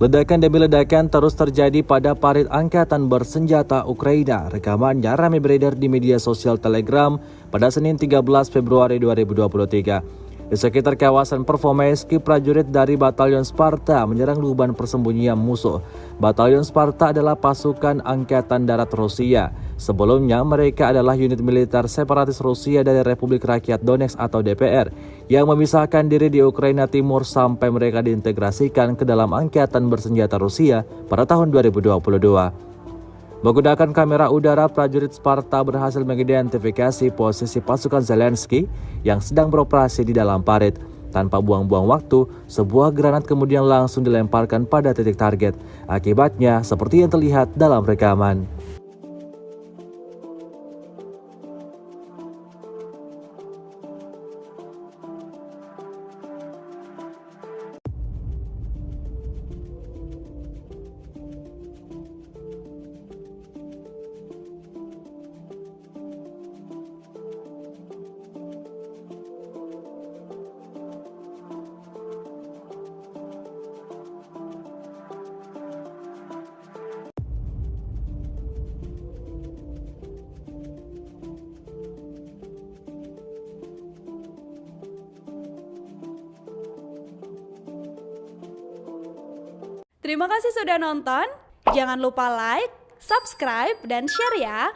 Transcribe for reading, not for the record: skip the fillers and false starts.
Ledakan demi ledakan terus terjadi pada parit angkatan bersenjata Ukraina. Rekamannya ramai beredar di media sosial Telegram pada Senin 13 Februari 2023. Di sekitar kawasan Performeski, prajurit dari Batalion Sparta menyerang lubang persembunyian musuh. Batalion Sparta adalah pasukan angkatan darat Rusia. Sebelumnya, mereka adalah unit militer separatis Rusia dari Republik Rakyat Donetsk atau DPR yang memisahkan diri di Ukraina Timur sampai mereka diintegrasikan ke dalam angkatan bersenjata Rusia pada tahun 2022. Menggunakan kamera udara, prajurit Sparta berhasil mengidentifikasi posisi pasukan Zelensky yang sedang beroperasi di dalam parit. Tanpa buang-buang waktu, sebuah granat kemudian langsung dilemparkan pada titik target. Akibatnya, seperti yang terlihat dalam rekaman. Terima kasih sudah nonton. Jangan lupa like, subscribe, dan share ya.